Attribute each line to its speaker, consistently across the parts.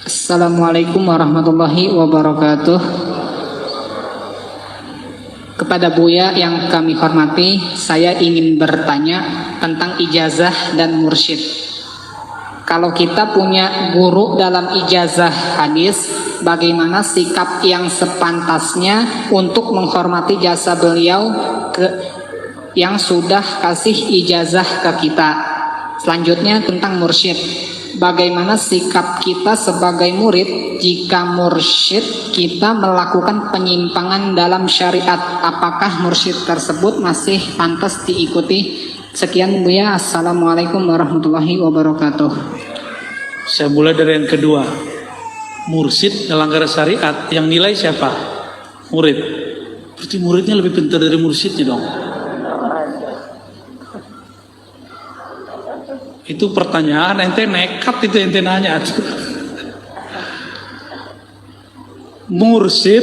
Speaker 1: Assalamualaikum warahmatullahi wabarakatuh. Kepada Buya yang kami hormati, saya ingin bertanya tentang ijazah dan mursyid. Kalau kita punya guru dalam ijazah hadis, bagaimana sikap yang sepantasnya untuk menghormati jasa beliau yang sudah kasih ijazah ke kita? Selanjutnya tentang mursyid. Bagaimana sikap kita sebagai murid jika mursyid kita melakukan penyimpangan dalam syariat? Apakah mursyid tersebut masih pantas diikuti? Sekian Buya, assalamualaikum warahmatullahi wabarakatuh.
Speaker 2: Saya mulai dari yang kedua. Mursyid melanggar syariat, yang nilai siapa? Murid. Berarti muridnya lebih pintar dari mursyidnya dong. Itu pertanyaan ente nekat, itu ente nanya. Mursyid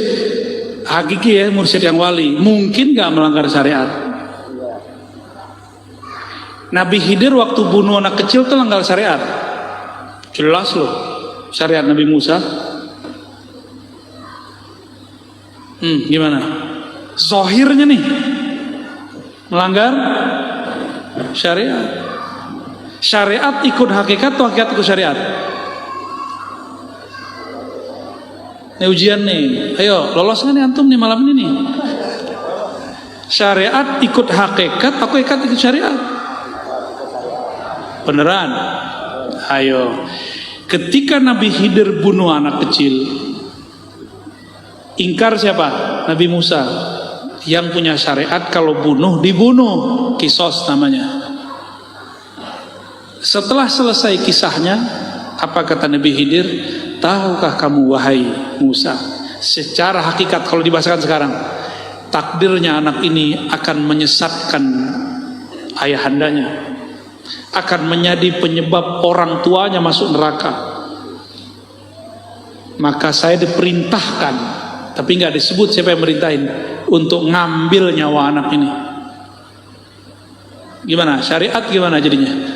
Speaker 2: hakiki ya, mursyid yang wali mungkin gak melanggar syariat. Nabi Khidir waktu bunuh anak kecil itu melanggar syariat. Jelas loh syariat Nabi Musa. Gimana? Zohirnya nih melanggar syariat. Syariat ikut hakikat atau hakikat ikut syariat? Ini ujian nih. Ayo lolos kan nih antum nih malam ini nih. Syariat ikut hakikat atau hakikat ikut syariat? Beneran? Ayo. Ketika Nabi Khidir bunuh anak kecil, ingkar siapa? Nabi Musa. Yang punya syariat kalau bunuh dibunuh, kisos namanya. Setelah selesai kisahnya, apa kata Nabi Khidir? Tahukah kamu wahai Musa, secara hakikat kalau dibahasakan sekarang, takdirnya anak ini akan menyesatkan ayahandanya, akan menjadi penyebab orang tuanya masuk neraka. Maka saya diperintahkan, tapi nggak disebut siapa yang merintahin, untuk ngambil nyawa anak ini. Gimana? Syariat gimana jadinya?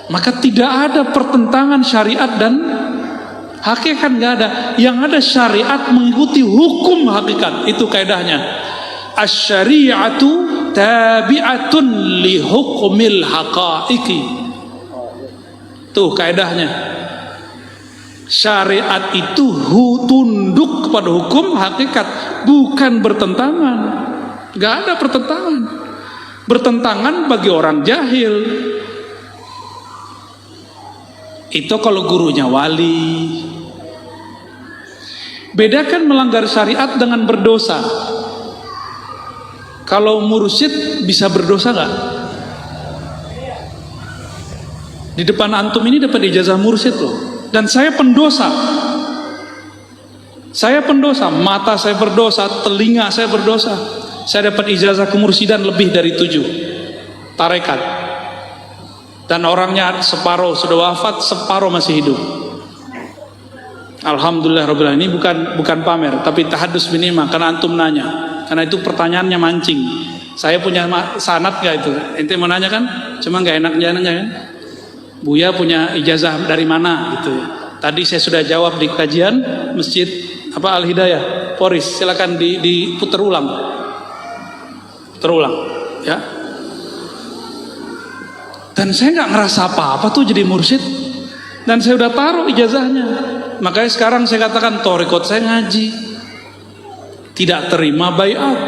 Speaker 2: Maka tidak ada pertentangan syariat dan hakikat, nggak ada. Yang ada syariat mengikuti hukum hakikat, itu kaidahnya. Asy-syari'atu tabi'atun li hukmil haqa'iqi. Tuh kaidahnya. Syariat itu tunduk kepada hukum hakikat, bukan bertentangan. Nggak ada pertentangan. Bertentangan bagi orang jahil. Itu kalau gurunya wali. Bedakan melanggar syariat dengan berdosa. Kalau mursyid bisa berdosa gak? Di depan antum ini dapat ijazah mursyid loh. Dan saya pendosa. Saya pendosa. Mata saya berdosa, telinga saya berdosa. Saya dapat ijazah kemursidan lebih dari 7 tarekat. Dan orangnya separuh sudah wafat, separuh masih hidup. Alhamdulillah Rabbil Alamin. Ini bukan pamer, tapi tahadus minima, karena antum nanya. Karena itu pertanyaannya mancing. Saya punya sanad gak itu? Ente mau nanya kan? Cuma gak enak nanya kan? Buya punya ijazah dari mana gitu ya. Tadi saya sudah jawab di kajian Masjid Al Hidayah Poris. Silakan diputar ulang. Putar ulang ya. Dan saya nggak ngerasa apa-apa tuh jadi mursyid. Dan saya udah taruh ijazahnya. Makanya sekarang saya katakan thariqat saya ngaji. Tidak terima baiat.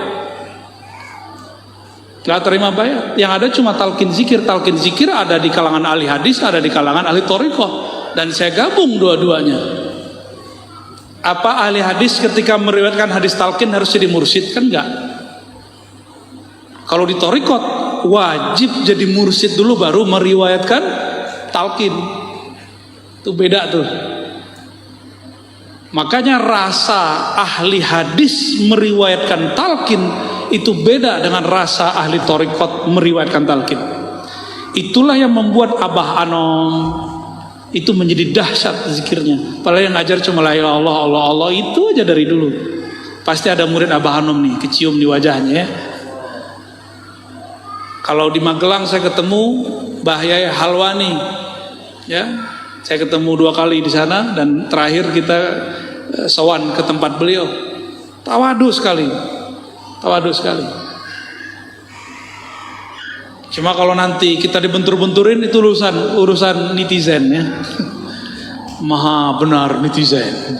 Speaker 2: Tidak terima baiat. Yang ada cuma talqin zikir. Talqin zikir ada di kalangan ahli hadis, ada di kalangan ahli thariqah. Dan saya gabung dua-duanya. Apa ahli hadis ketika meriwayatkan hadis talqin harus jadi mursyid? Kan enggak. Kalau di thariqah wajib jadi mursyid dulu baru meriwayatkan talqin. Itu beda tuh. Makanya rasa ahli hadis meriwayatkan talqin itu beda dengan rasa ahli thariqat meriwayatkan talqin. Itulah yang membuat Abah Anom itu menjadi dahsyat zikirnya. Padahal yang ngajar cuma la ilaha illallah, Allah Allah itu aja dari dulu. Pasti ada murid Abah Anom nih, kecium di wajahnya ya. Kalau di Magelang saya ketemu Mbah Yai Halwani, ya Saya ketemu 2 kali di sana dan terakhir kita sowan ke tempat beliau. Tawadu sekali. Cuma kalau nanti kita dibentur-benturin itu urusan netizen ya. Maha benar netizen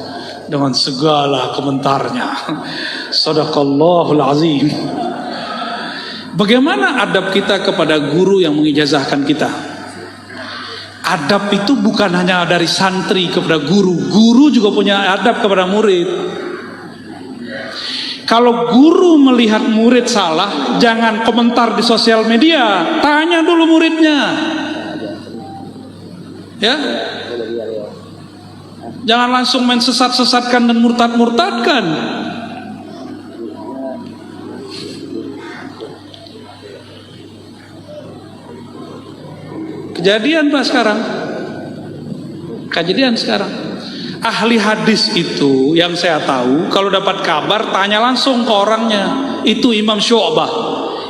Speaker 2: dengan segala komentarnya. Shadaqallahul azim. Bagaimana adab kita kepada guru yang mengijazahkan kita? Adab itu bukan hanya dari santri kepada guru. Guru juga punya adab kepada murid. Kalau guru melihat murid salah, jangan komentar di sosial media. Tanya dulu muridnya. Ya. Jangan langsung main sesat-sesatkan dan murtad-murtadkan. Kejadian sekarang. Ahli hadis itu yang saya tahu, kalau dapat kabar tanya langsung ke orangnya. Itu Imam Syu'bah.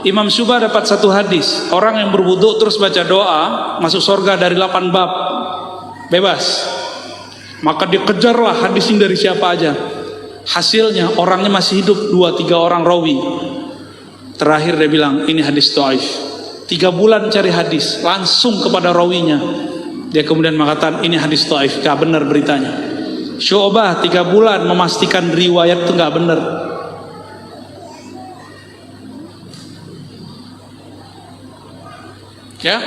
Speaker 2: Imam Syu'bah dapat 1 hadis. Orang yang berwudu terus baca doa masuk surga dari 8 bab. Bebas. Maka dikejarlah hadis ini dari siapa aja. Hasilnya orangnya masih hidup 2-3 orang rawi. Terakhir dia bilang ini hadis dhaif. 3 bulan cari hadis, langsung kepada rawinya. Dia kemudian mengatakan ini hadis dhaif, gak benar beritanya. Syu'bah 3 bulan memastikan riwayat itu gak benar. Ya,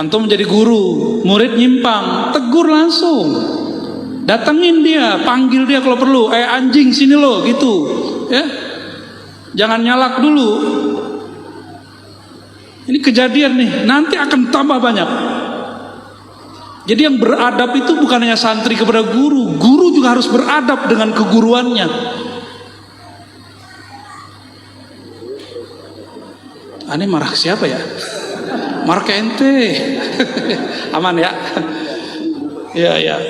Speaker 2: antum menjadi guru, murid nyimpang, tegur langsung. Datengin dia, panggil dia kalau perlu. Anjing sini lo, gitu. Ya, jangan nyalak dulu. Ini kejadian nih, nanti akan tambah banyak. Jadi yang beradab itu bukan hanya santri kepada guru. Guru juga harus beradab dengan keguruannya. Ini marah siapa ya? Marah ke ente. Aman ya? Ya.